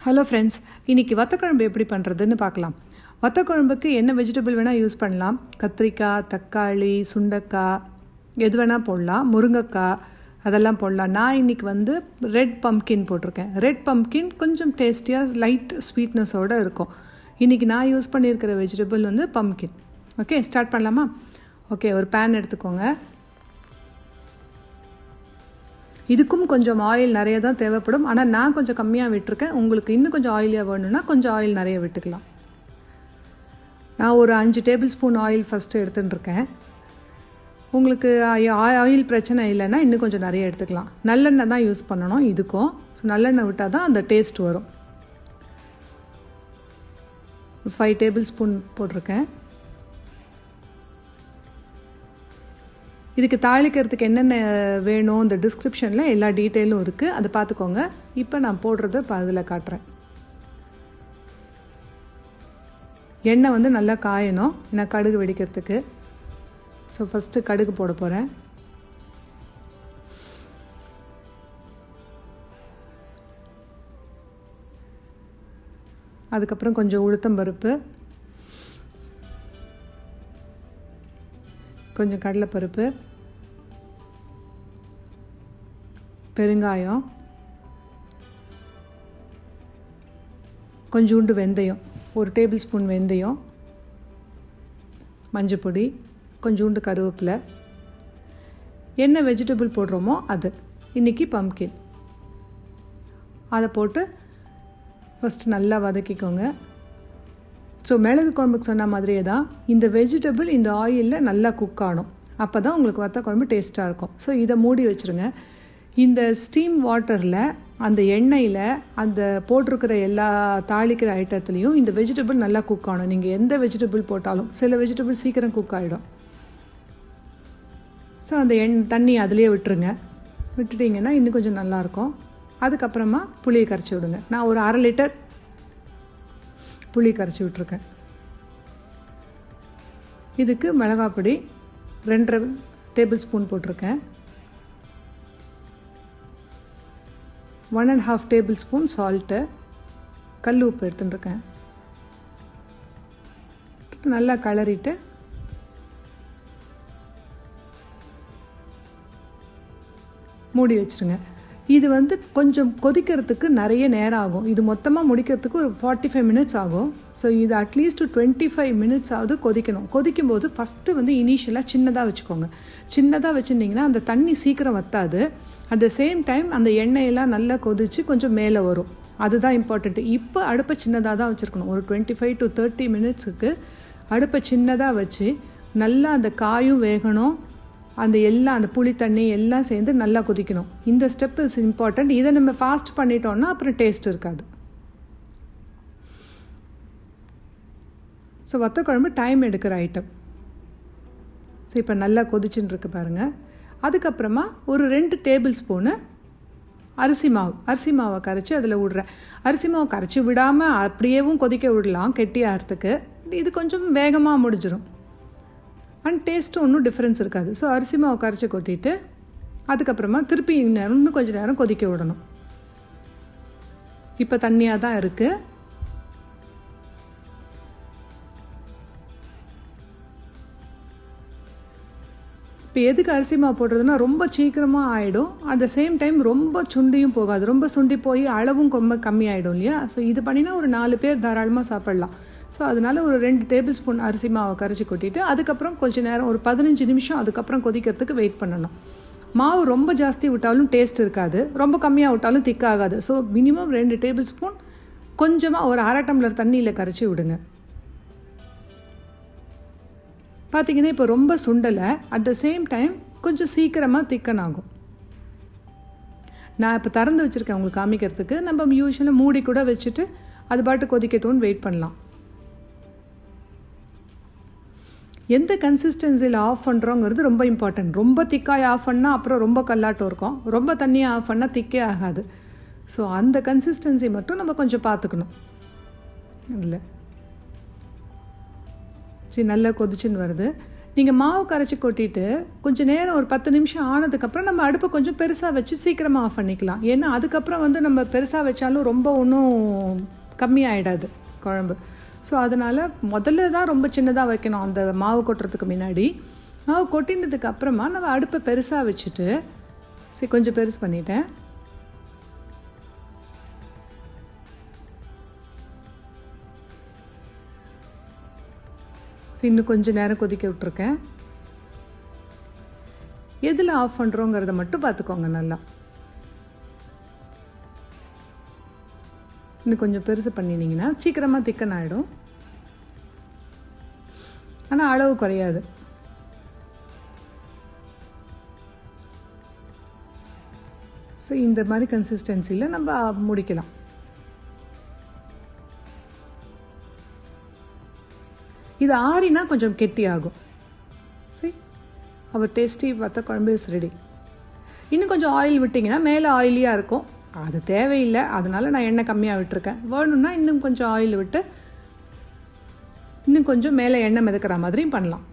Hello friends, இன்றைக்கி வத்தக்குழம்பு எப்படி பண்ணுறதுன்னு பார்க்கலாம். வத்தக்குழம்புக்கு என்ன வெஜிடபிள் வேணால் யூஸ் பண்ணலாம். கத்திரிக்காய், தக்காளி, சுண்டைக்காய் எது வேணால் போடலாம். முருங்கைக்காய் அதெல்லாம் போடலாம். நான் இன்றைக்கி ரெட் பம்கின் போட்டிருக்கேன். ரெட் பம்கின் கொஞ்சம் டேஸ்டியாக லைட் ஸ்வீட்னஸோடு இருக்கும். இன்றைக்கி நான் யூஸ் பண்ணியிருக்கிற வெஜிடபிள் பம்கின். ஓகே, ஸ்டார்ட் பண்ணலாமா? ஓகே, ஒரு பேன் எடுத்துக்கோங்க. இதுக்கும் கொஞ்சம் ஆயில் நிறைய தான் தேவைப்படும். ஆனால் நான் கொஞ்சம் கம்மியாக விட்டுருக்கேன். உங்களுக்கு இன்னும் கொஞ்சம் ஆயிலியாக வேணும்னா கொஞ்சம் ஆயில் நிறைய விட்டுக்கலாம். நான் ஒரு 5 டேபிள் ஸ்பூன் ஆயில் ஃபஸ்ட்டு எடுத்துட்டுருக்கேன். உங்களுக்கு ஆயில் பிரச்சனை இல்லைன்னா இன்னும் கொஞ்சம் நிறைய எடுத்துக்கலாம். நல்லெண்ணெய் தான் யூஸ் பண்ணணும் இதுக்கும். ஸோ நல்லெண்ணெய் விட்டால் தான் அந்த டேஸ்ட் வரும். 5 டேபிள் ஸ்பூன் போட்டிருக்கேன். இதுக்கு தாளிக்கிறதுக்கு என்னென்ன வேணும் இந்த டிஸ்கிரிப்ஷனில் எல்லா டீட்டெயிலும் இருக்குது, அதை பார்த்துக்கோங்க. இப்போ நான் போடுறத அதில் காட்டுறேன். எண்ணெய் நல்லா காயணும், நான் கடுகு வெடிக்கிறதுக்கு. ஸோ ஃபஸ்ட்டு கடுகு போட போகிறேன். அதுக்கப்புறம் கொஞ்சம் உளுத்தம்பருப்பு, கொஞ்சம் கடலைப்பருப்பு, பெருங்காயம், கொஞ்சோண்டு வெந்தயம், 1 டேபிள் ஸ்பூன் வெந்தயம், மஞ்சள் பொடி, கொஞ்சோண்டு கருவேப்பிலை. என்ன வெஜிடபிள் போடுறோமோ அது. இன்றைக்கி பம்கின். அதை போட்டு ஃபஸ்ட்டு நல்லா வதக்கிக்கோங்க. ஸோ மிளகு குழம்புக்கு சொன்ன மாதிரியே தான் இந்த வெஜிடபிள் இந்த ஆயிலில் நல்லா குக் ஆகணும். அப்போ தான் உங்களுக்கு வத்த குழம்பு டேஸ்ட்டாக இருக்கும். ஸோ இதை மூடி வச்சுருங்க. இந்த ஸ்டீம் வாட்டரில் அந்த எண்ணெயில் அந்த போட்டிருக்கிற எல்லா தாளிக்கிற ஐட்டத்துலேயும் இந்த வெஜிடபிள் நல்லா குக் ஆகணும். நீங்கள் எந்த வெஜிடபிள் போட்டாலும் சில வெஜிடபிள் சீக்கிரம் குக் ஆகிடும். ஸோ அந்த தண்ணி அதிலே விட்டுருங்க. விட்டுட்டிங்கன்னா இன்னும் கொஞ்சம் நல்லாயிருக்கும். அதுக்கப்புறமா புளியை கரைச்சி விடுங்க. நான் ஒரு 1/2 லிட்டர் புளி கரைச்சி விட்ருக்கேன். இதுக்கு மிளகாப்பொடி 2.5 டேபிள் ஸ்பூன் போட்டிருக்கேன். 1.5 டேபிள் ஸ்பூன் சால்ட்டு, கல் உப்பு எடுத்துட்டுருக்கேன். நல்லா கிளறிட்டு மூடி வச்சுருங்க. இது கொஞ்சம் கொதிக்கிறதுக்கு நிறைய நேரம் ஆகும். இது மொத்தமாக முடிக்கிறதுக்கு ஒரு 45 மினிட்ஸ் ஆகும். ஸோ இது அட்லீஸ்ட் 25 மினிட்ஸ் ஆகுது கொதிக்கணும். கொதிக்கும்போது ஃபஸ்ட்டு இனிஷியலாக சின்னதாக வச்சுக்கோங்க. சின்னதாக வச்சுருந்தீங்கன்னா அந்த தண்ணி சீக்கிரம் வற்றாது. அட் த சேம் டைம் அந்த எண்ணெயெல்லாம் நல்லா கொதித்து கொஞ்சம் மேலே வரும். அதுதான் இம்பார்ட்டண்ட்டு. இப்போ அடுப்பை சின்னதாக தான் வச்சுருக்கணும். ஒரு 25 to 30 மினிட்ஸுக்கு அடுப்பை சின்னதாக வச்சு நல்லா அந்த காயும் வேகணும். அந்த புளி தண்ணி எல்லாம் சேர்ந்து நல்லா கொதிக்கணும். இந்த ஸ்டெப் இஸ் இம்பார்ட்டண்ட். இதை நம்ம ஃபாஸ்ட் பண்ணிட்டோம்னா அப்புறம் டேஸ்ட் இருக்காது. ஸோ வத்தக்குழம்பு டைம் எடுக்கிற ஐட்டம். ஸோ இப்போ நல்லா கொதிச்சுன்னு இருக்கு பாருங்கள். அதுக்கப்புறமா ஒரு 2 டேபிள் ஸ்பூனு அரிசி மாவை கரைச்சி அதில் விடுறேன். அரிசி மாவு கரைச்சி விடாமல் அப்படியேவும் கொதிக்க விடலாம் கெட்டியாகிறதுக்கு. இது கொஞ்சம் வேகமாக முடிஞ்சிடும். அண்ட் டேஸ்ட்டு ஒன்றும் டிஃப்ரென்ஸ் இருக்காது. ஸோ அரிசி மாவு கரைச்சி கொட்டிட்டு அதுக்கப்புறமா திருப்பி இன்னும் கொஞ்சம் நேரம் கொதிக்க விடணும். இப்போ தண்ணியாக தான் இருக்குது. இப்போ எதுக்கு அரிசி மாவு போடுறதுன்னா ரொம்ப சீக்கிரமாக ஆகிடும். அட் த சேம் டைம் ரொம்ப சுண்டியும் போகாது. ரொம்ப சுண்டி போய் அளவும் ரொம்ப கம்மியாகிடும் இல்லையா? ஸோ இது பண்ணினா ஒரு 4 பேர் தாராளமாக சாப்பிட்லாம். ஸோ அதனால் ஒரு 2 டேபிள் ஸ்பூன் அரிசி மாவை கரைச்சி கொட்டிட்டு அதுக்கப்புறம் கொஞ்சம் நேரம் ஒரு 15 நிமிஷம் அதுக்கப்புறம் கொதிக்கிறதுக்கு வெயிட் பண்ணணும். மாவு ரொம்ப ஜாஸ்தி விட்டாலும் டேஸ்ட் இருக்காது, ரொம்ப கம்மியாக விட்டாலும் திக்காகாது. ஸோ மினிமம் 2 டேபிள் ஸ்பூன் கொஞ்சமாக ஒரு 1/2 டம்ளர் தண்ணியில் கரைச்சி விடுங்க. பார்த்திங்கன்னா இப்போ ரொம்ப சுண்டலை. அட் த சேம் டைம் கொஞ்சம் சீக்கிரமாக திக்கன் ஆகும். நான் இப்போ திறந்து வச்சுருக்கேன் உங்களுக்கு காமிக்கிறதுக்கு. நம்ம யூஸ்வலாக மூடி கூட வச்சுட்டு அது பாட்டு கொதிக்கட்டும்னு வெயிட் பண்ணலாம். எந்த கன்சிஸ்டன்சியில் ஆஃப் பண்ணுறோங்கிறது ரொம்ப இம்பார்ட்டன்ட். ரொம்ப திக்காய் ஆஃப் பண்ணால் அப்புறம் ரொம்ப கல்லாட்டம் இருக்கும். ரொம்ப தண்ணியாக ஆஃப் பண்ணால் திக்கே ஆகாது. ஸோ அந்த கன்சிஸ்டன்சி மட்டும் நம்ம கொஞ்சம் பார்த்துக்கணும். இல்லை சரி, நல்லா கொதிச்சுன்னு வருது. நீங்கள் மாவு கரைச்சி கொட்டிட்டு கொஞ்சம் நேரம் ஒரு 10 நிமிஷம் ஆனதுக்கப்புறம் நம்ம அடுப்பை கொஞ்சம் பெருசாக வச்சு சீக்கிரமாக ஆஃப் பண்ணிக்கலாம். ஏன்னா அதுக்கப்புறம் வந்து நம்ம பெருசாக வச்சாலும் ரொம்ப ஒன்றும் கம்மியாயிடாது குழம்பு. ஸோ அதனால் முதல்ல தான் ரொம்ப சின்னதாக வைக்கணும். அந்த மாவு கொட்டுறதுக்கு முன்னாடி மாவு கொட்டினதுக்கு அப்புறமா நம்ம அடுப்பை பெருசாக வச்சுட்டு கொஞ்சம் பெருசு பண்ணிட்டேன். இன்னும் கொஞ்சம் நேரம் கொதிக்க விட்டுருக்கேன். எதில் ஆஃப் பண்ணுறோங்கிறத மட்டும் பார்த்துக்கோங்க நல்லா. இன்னும் கொஞ்சம் பெருசு பண்ணினீங்கன்னா சீக்கிரமாக திக்கன் ஆகிடும். ஆனால் அளவு குறையாது. ஸோ இந்த மாதிரி கன்சிஸ்டன்சியில் நம்ம முடிக்கலாம். இது ஆறினா கொஞ்சம் கெட்டி ஆகும். சரி, அவர் டேஸ்டி வத்த குழம்பு இஸ் ரெடி. இன்னும் கொஞ்சம் ஆயில் விட்டிங்கன்னா மேலே ஆயிலியாக இருக்கும். அது தேவையில்லை, அதனால நான் எண்ணெய் கம்மியாக விட்டுருக்கேன். வேணும்னா இன்னும் கொஞ்சம் ஆயில் விட்டு இன்னும் கொஞ்சம் மேலே எண்ணெய் மிதக்கிற மாதிரியும் பண்ணலாம்.